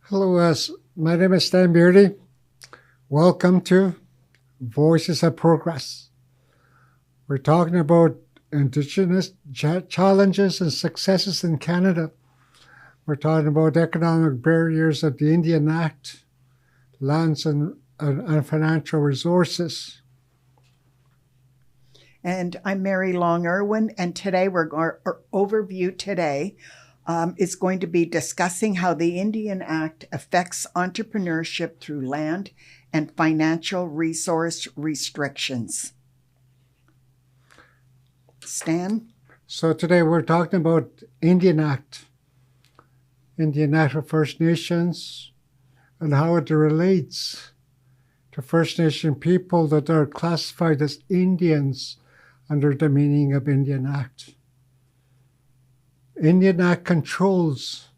Hello, my name is Beardy. Welcome to Voices of Progress. We're talking about Indigenous challenges and successes in Canada. We're talking about economic barriers of the Indian Act, lands and financial resources. And I'm Mary Long-Irwin, and today our overview today is going to be discussing how the Indian Act affects entrepreneurship through land and financial resource restrictions. Stan? So today we're talking about Indian Act for First Nations, and how it relates to First Nation people that are classified as Indians under the meaning of Indian Act. Indian Act controls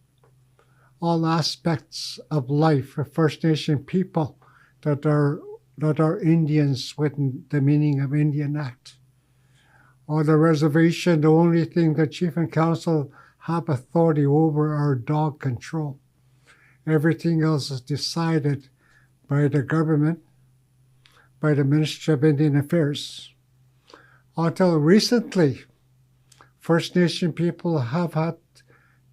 all aspects of life for First Nation people that are Indians within the meaning of Indian Act. On the reservation, the only thing the Chief and Council have authority over are dog control. Everything else is decided by the government, by the Ministry of Indian Affairs. Until recently, First Nation people have had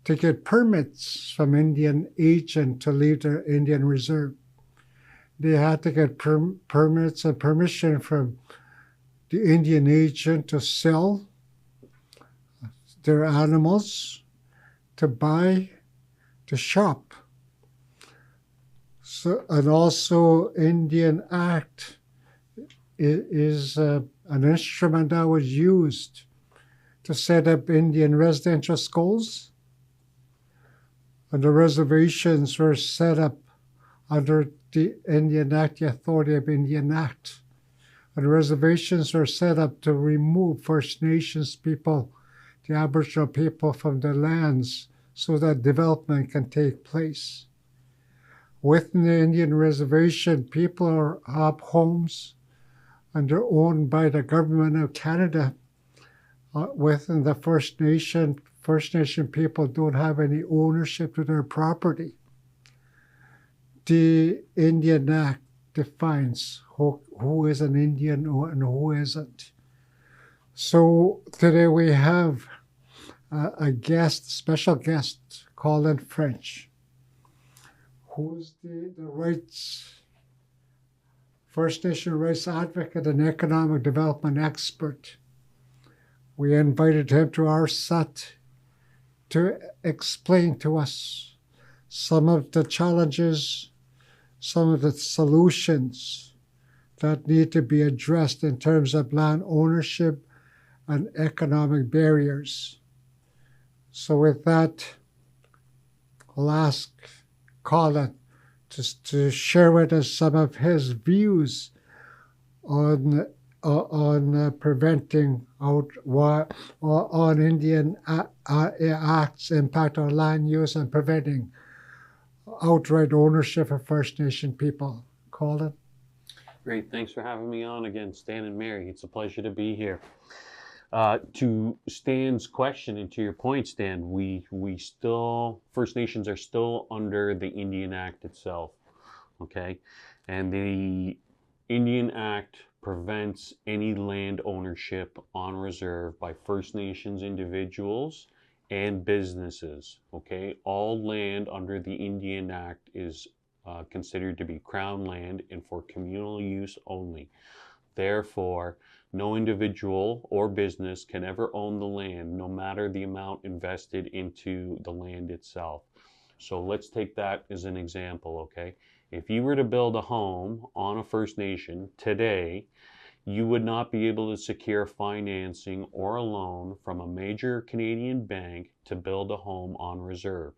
to get permits from Indian agent to leave their Indian reserve. They had to get permits and permission from the Indian agent to sell their animals, to buy, to shop. So, and also Indian Act is an instrument that was used to set up Indian residential schools. And the reservations were set up under the Indian Act, the authority of Indian Act. And reservations were set up to remove First Nations people, the Aboriginal people, from their lands so that development can take place. Within the Indian reservation, people have homes and they're owned by the government of Canada. Within the First Nation people don't have any ownership to their property. The Indian Act defines who is an Indian and who isn't. So today we have a special guest, Colin French, who's the First Nation rights advocate and economic development expert. We invited him to our set to explain to us some of the challenges, some of the solutions that need to be addressed in terms of land ownership and economic barriers. So with that, I'll ask Colin to share with us some of his views on preventing on Indian Act's impact on land use and preventing outright ownership of First Nation people. Colin? Great. Thanks for having me on again, Stan and Mary. It's a pleasure to be here. To Stan's question and to your point, Stan, we still, First Nations are still under the Indian Act itself, okay? And the Indian Act prevents any land ownership on reserve by First Nations individuals and businesses, okay? All land under the Indian Act is considered to be Crown land and for communal use only. Therefore, no individual or business can ever own the land, no matter the amount invested into the land itself. So let's take that as an example, okay? If you were to build a home on a First Nation today, you would not be able to secure financing or a loan from a major Canadian bank to build a home on reserve.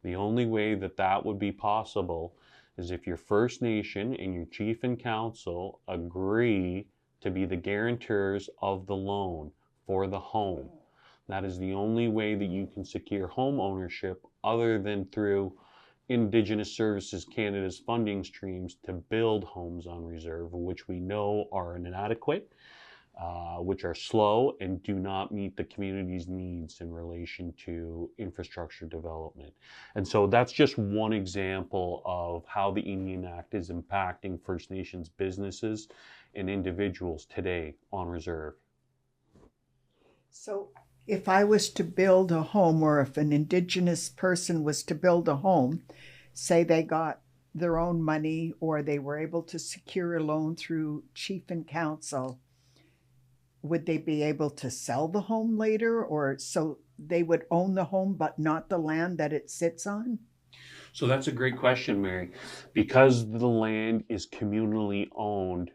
The only way that that would be possible is if your First Nation and your Chief and Council agree to be the guarantors of the loan for the home. That is the only way that you can secure home ownership other than through Indigenous Services Canada's funding streams to build homes on reserve, which we know are inadequate which are slow and do not meet the community's needs in relation to infrastructure development. And so that's just one example of how the Indian Act is impacting First Nations businesses and individuals today on reserve. So if I was to build a home, or if an Indigenous person was to build a home, say they got their own money or they were able to secure a loan through chief and council, would they be able to sell the home later, or so they would own the home but not the land that it sits on? So that's a great question, Mary. Because the land is communally owned,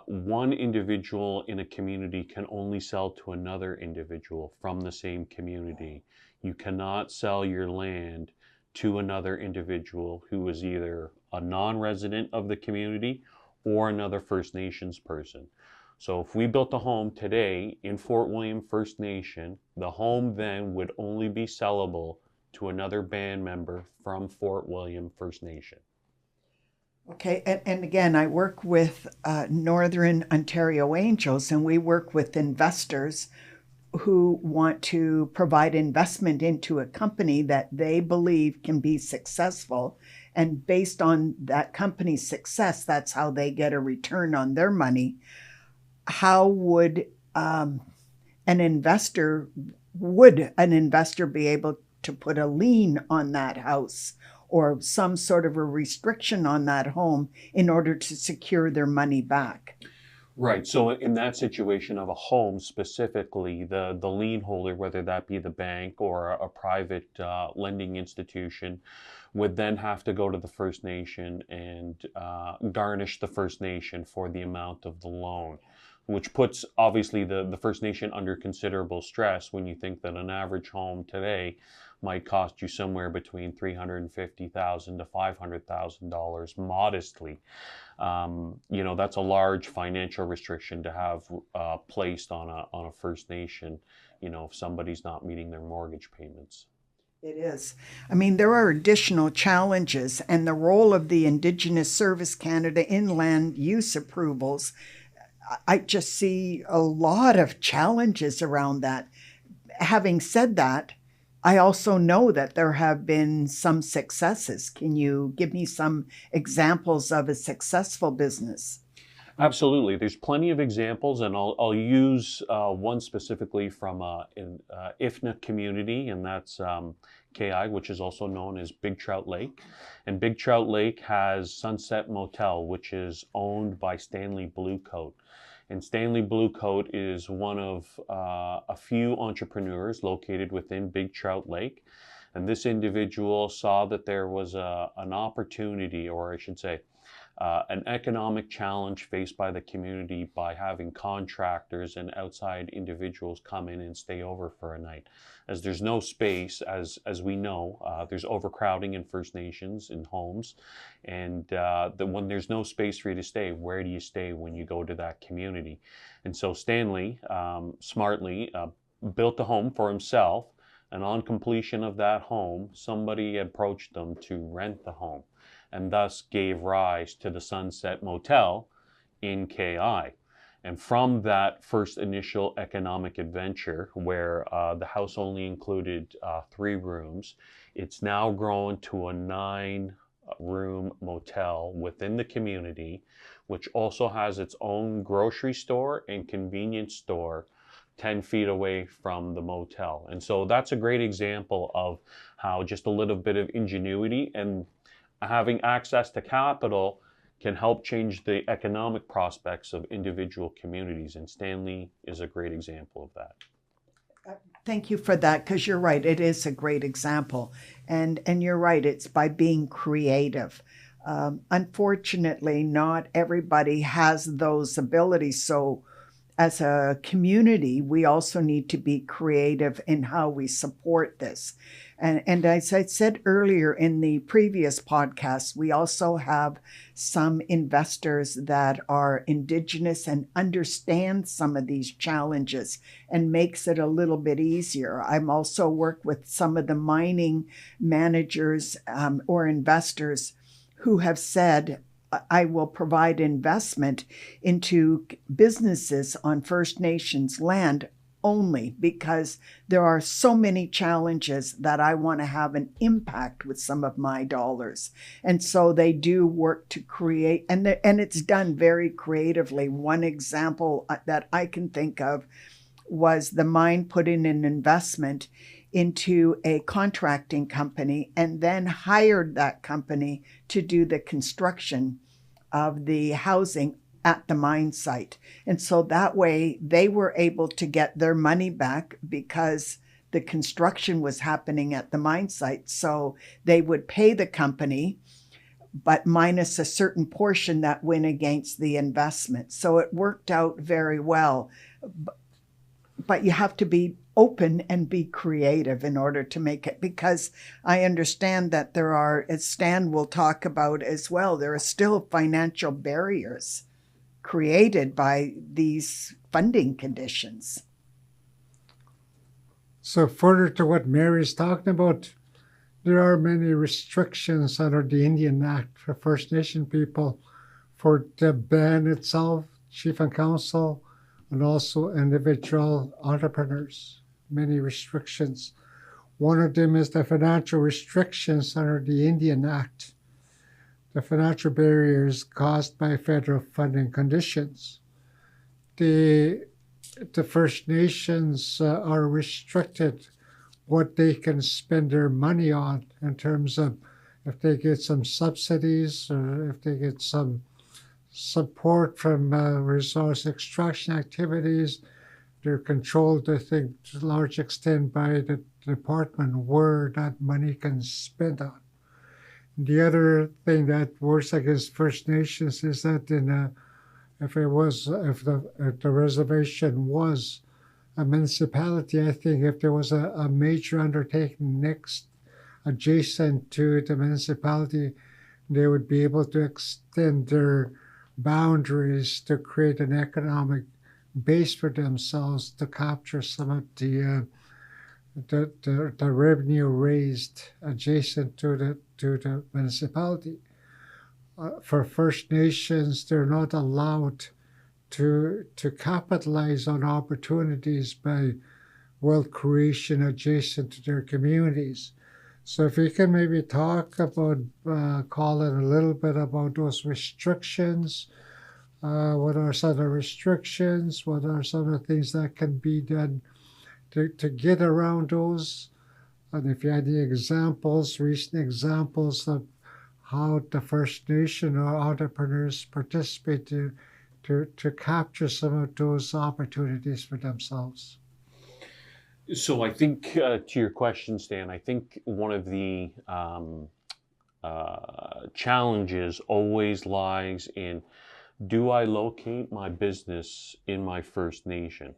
one individual in a community can only sell to another individual from the same community. You cannot sell your land to another individual who is either a non-resident of the community or another First Nations person. So if we built a home today in Fort William First Nation, the home then would only be sellable to another band member from Fort William First Nation. Okay, and again, I work with Northern Ontario Angels, and we work with investors who want to provide investment into a company that they believe can be successful. And based on that company's success, that's how they get a return on their money. How would an investor be able to put a lien on that house or some sort of a restriction on that home in order to secure their money back? Right. So in that situation of a home specifically, the lien holder, whether that be the bank or a private lending institution, would then have to go to the First Nation and garnish the First Nation for the amount of the loan, which puts obviously the First Nation under considerable stress when you think that an average home today might cost you somewhere between $350,000 to $500,000 modestly. That's a large financial restriction to have placed on a First Nation, if somebody's not meeting their mortgage payments. It is. I mean, there are additional challenges, and the role of the Indigenous Service Canada in land use approvals, I just see a lot of challenges around that. Having said that, I also know that there have been some successes. Can you give me some examples of a successful business? Absolutely. There's plenty of examples, and I'll use one specifically from an IFNA community, and that's KI, which is also known as Big Trout Lake. And Big Trout Lake has Sunset Motel, which is owned by Stanley Bluecoat. And Stanley Bluecoat is one of a few entrepreneurs located within Big Trout Lake. And this individual saw that there was an opportunity, or I should say, an economic challenge faced by the community by having contractors and outside individuals come in and stay over for a night. As there's no space, as we know, there's overcrowding in First Nations in homes, and when there's no space for you to stay, where do you stay when you go to that community? And so Stanley smartly built a home for himself, and on completion of that home, somebody approached them to rent the home, and thus gave rise to the Sunset Motel in KI. And from that first initial economic adventure, where the house only included 3 rooms, it's now grown to a 9-room motel within the community, which also has its own grocery store and convenience store 10 feet away from the motel. And so that's a great example of how just a little bit of ingenuity and having access to capital can help change the economic prospects of individual communities. And Stanley is a great example of that. Thank you for that, because you're right. It is a great example. And you're right. It's by being creative. Unfortunately, not everybody has those abilities. So as a community, we also need to be creative in how we support this. And as I said earlier in the previous podcast, we also have some investors that are Indigenous and understand some of these challenges and makes it a little bit easier. I'm also work with some of the mining managers or investors who have said, I will provide investment into businesses on First Nations land only because there are so many challenges that I want to have an impact with some of my dollars. And so they do work to create, and it's done very creatively. One example that I can think of was the mine put in an investment into a contracting company and then hired that company to do the construction of the housing at the mine site. And so that way they were able to get their money back because the construction was happening at the mine site. So they would pay the company, but minus a certain portion that went against the investment. So it worked out very well. But you have to be open and be creative in order to make it, because I understand that there are, as Stan will talk about as well, there are still financial barriers created by these funding conditions. So further to what Mary's talking about, there are many restrictions under the Indian Act for First Nation people for the ban itself, chief and council, and also individual entrepreneurs. Many restrictions. One of them is the financial restrictions under the Indian Act, the financial barriers caused by federal funding conditions. The First Nations are restricted what they can spend their money on in terms of if they get some subsidies or if they get some support from resource extraction activities. They're controlled, I think, to a large extent by the department where that money can spend on. The other thing that works against First Nations is that if the reservation was a municipality, I think if there was a major undertaking next adjacent to the municipality, they would be able to extend their boundaries to create an economic base for themselves to capture some of the revenue raised adjacent to the municipality. For First Nations, they're not allowed to capitalize on opportunities by wealth creation adjacent to their communities. So if you can maybe talk about, Colin, a little bit about those restrictions. What are some of the restrictions? What are some of the things that can be done to get around those? And if you had any examples, recent examples of how the First Nation or entrepreneurs participate to capture some of those opportunities for themselves. So I think to your question, Stan, I think one of the challenges always lies in, do I locate my business in my First Nation?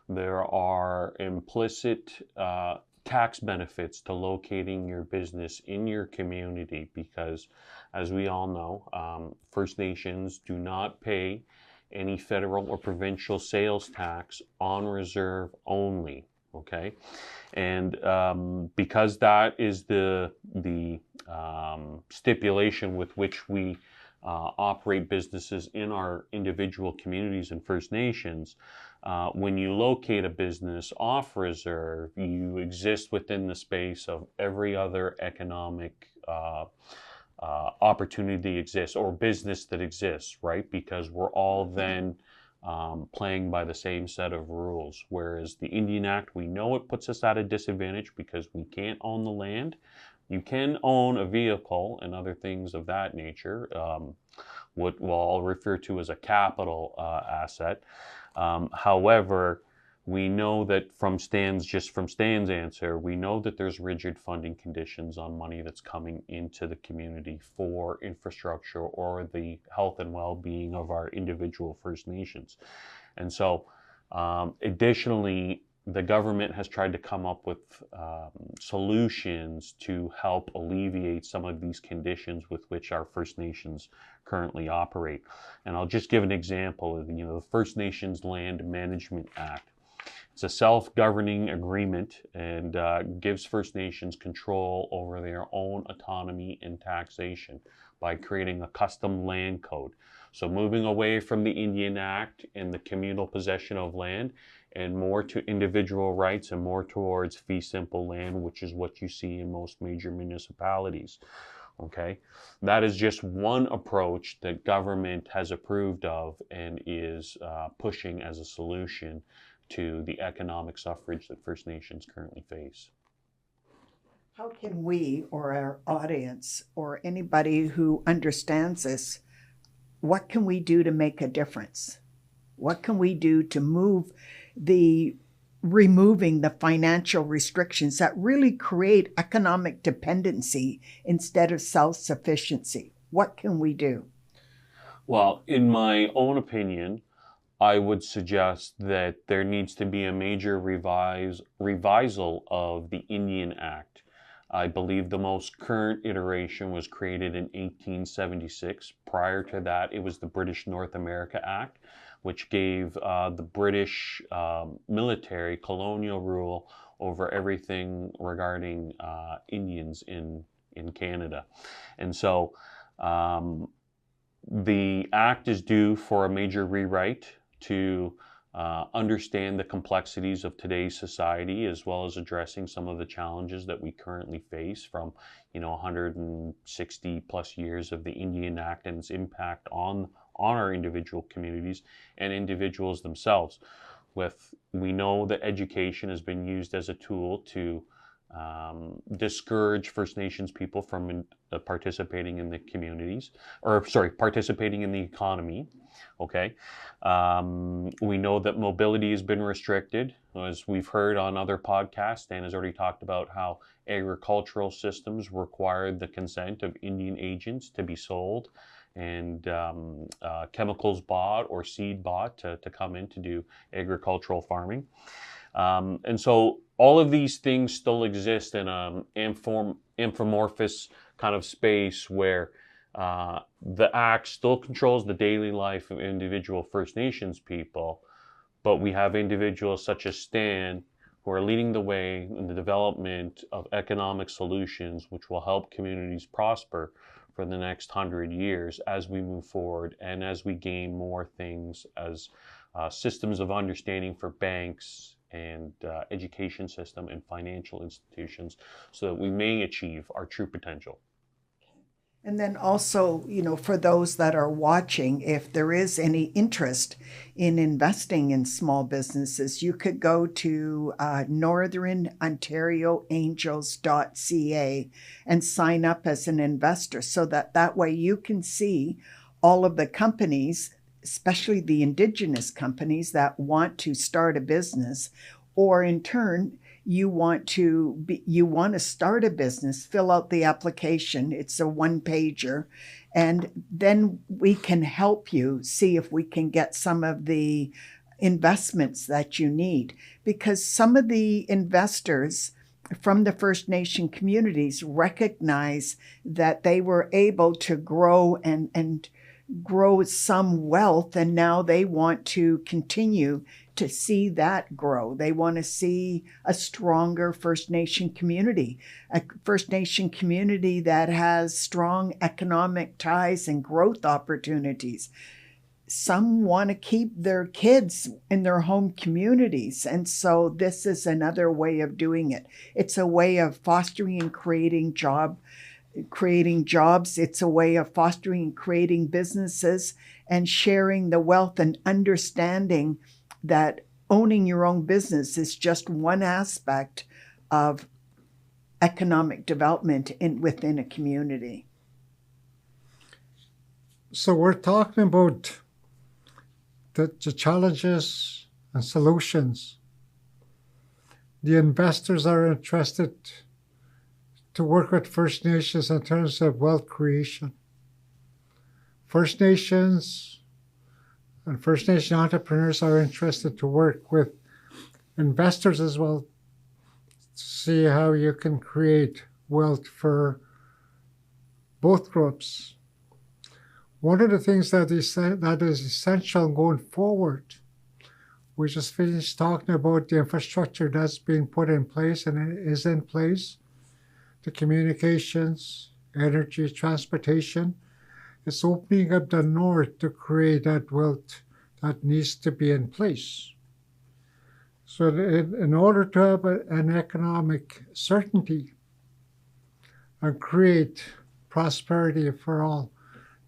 There are implicit tax benefits to locating your business in your community because, as we all know, First Nations do not pay any federal or provincial sales tax on reserve only. Okay, and because that is the stipulation with which we operate businesses in our individual communities and First Nations, when you locate a business off reserve, you exist within the space of every other economic opportunity exists or business that exists, right? Because we're all then playing by the same set of rules. Whereas the Indian Act, we know it puts us at a disadvantage because we can't own the land. You can own a vehicle and other things of that nature, what I'll refer to as a capital asset. However, we know that from Stan's answer, we know that there's rigid funding conditions on money that's coming into the community for infrastructure or the health and well-being of our individual First Nations. And so additionally, the government has tried to come up with solutions to help alleviate some of these conditions with which our First Nations currently operate. And I'll just give an example of, the First Nations Land Management Act. It's a self-governing agreement and gives First Nations control over their own autonomy and taxation by creating a custom land code. So moving away from the Indian Act and the communal possession of land and more to individual rights and more towards fee simple land, which is what you see in most major municipalities. Okay, that is just one approach that government has approved of and is pushing as a solution to the economic suffrage that First Nations currently face. How can we, or our audience, or anybody who understands this, what can we do to make a difference? What can we do to removing the financial restrictions that really create economic dependency instead of self-sufficiency? What can we do? Well, in my own opinion, I would suggest that there needs to be a major revisal of the Indian Act. I believe the most current iteration was created in 1876. Prior to that, it was the British North America Act, which gave the British military colonial rule over everything regarding Indians in Canada. And so the act is due for a major rewrite to understand the complexities of today's society, as well as addressing some of the challenges that we currently face from 160 plus years of the Indian Act and its impact on our individual communities and individuals themselves. We know that education has been used as a tool to discourage First Nations people from participating in the communities, participating in the economy. Okay. We know that mobility has been restricted, as we've heard on other podcasts. Dan has already talked about how agricultural systems required the consent of Indian agents to be sold, and chemicals bought or seed bought to come in to do agricultural farming. And so all of these things still exist in an amorphous kind of space where the Act still controls the daily life of individual First Nations people, but we have individuals such as Stan who are leading the way in the development of economic solutions which will help communities prosper for the next 100 years as we move forward and as we gain more things as systems of understanding for banks and education system and financial institutions, so that we may achieve our true potential. And then also, for those that are watching, if there is any interest in investing in small businesses, you could go to northernontarioangels.ca and sign up as an investor, so that way you can see all of the companies, especially the Indigenous companies that want to start a business, or in turn, you want to start a business, fill out the application. It's a one-pager. And then we can help you see if we can get some of the investments that you need. Because some of the investors from the First Nation communities recognize that they were able to grow and grow some wealth, and now they want to continue to see that grow. They want to see a stronger First Nation community, a First Nation community that has strong economic ties and growth opportunities. Some want to keep their kids in their home communities, and so this is another way of doing it. It's a way of fostering and creating jobs. It's a way of fostering and creating businesses and sharing the wealth and understanding that owning your own business is just one aspect of economic development within a community. So we're talking about the challenges and solutions. The investors are interested to work with First Nations in terms of wealth creation. First Nations and First Nation entrepreneurs are interested to work with investors as well, to see how you can create wealth for both groups. One of the things that is essential going forward We just finished talking about the infrastructure that's being put in place and is in place, the communications, energy, transportation. It's opening up the north to create that wealth that needs to be in place. So in order to have an economic certainty and create prosperity for all,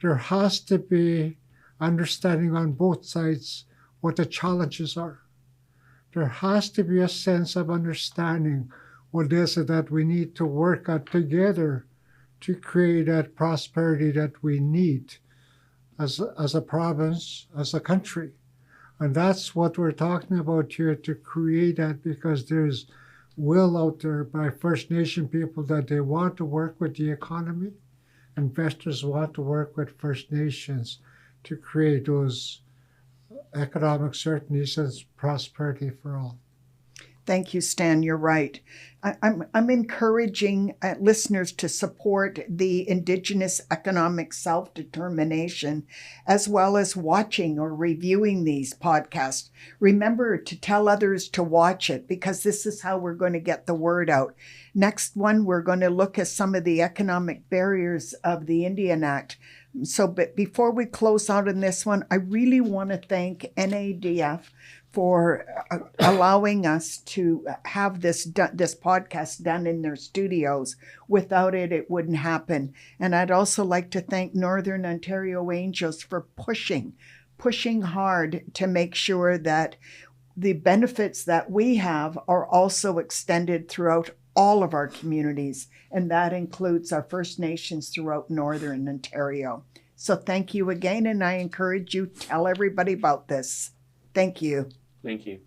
there has to be understanding on both sides what the challenges are. There has to be a sense of understanding what is it that we need to work at together to create that prosperity that we need as a province, as a country. And that's what we're talking about here, to create that, because there's will out there by First Nation people that they want to work with the economy. Investors want to work with First Nations to create those economic certainties and prosperity for all. Thank you, Stan. You're right. I'm encouraging listeners to support the Indigenous economic self-determination, as well as watching or reviewing these podcasts. Remember to tell others to watch it, because this is how we're going to get the word out. Next one, we're going to look at some of the economic barriers of the Indian Act. So, but before we close out on this one, I really want to thank NADF for allowing us to have this podcast done in their studios. Without it, it wouldn't happen. And I'd also like to thank Northern Ontario Angels for pushing hard to make sure that the benefits that we have are also extended throughout all of our communities, and that includes our First Nations throughout Northern Ontario. So thank you again, and I encourage you to tell everybody about this. Thank you. Thank you.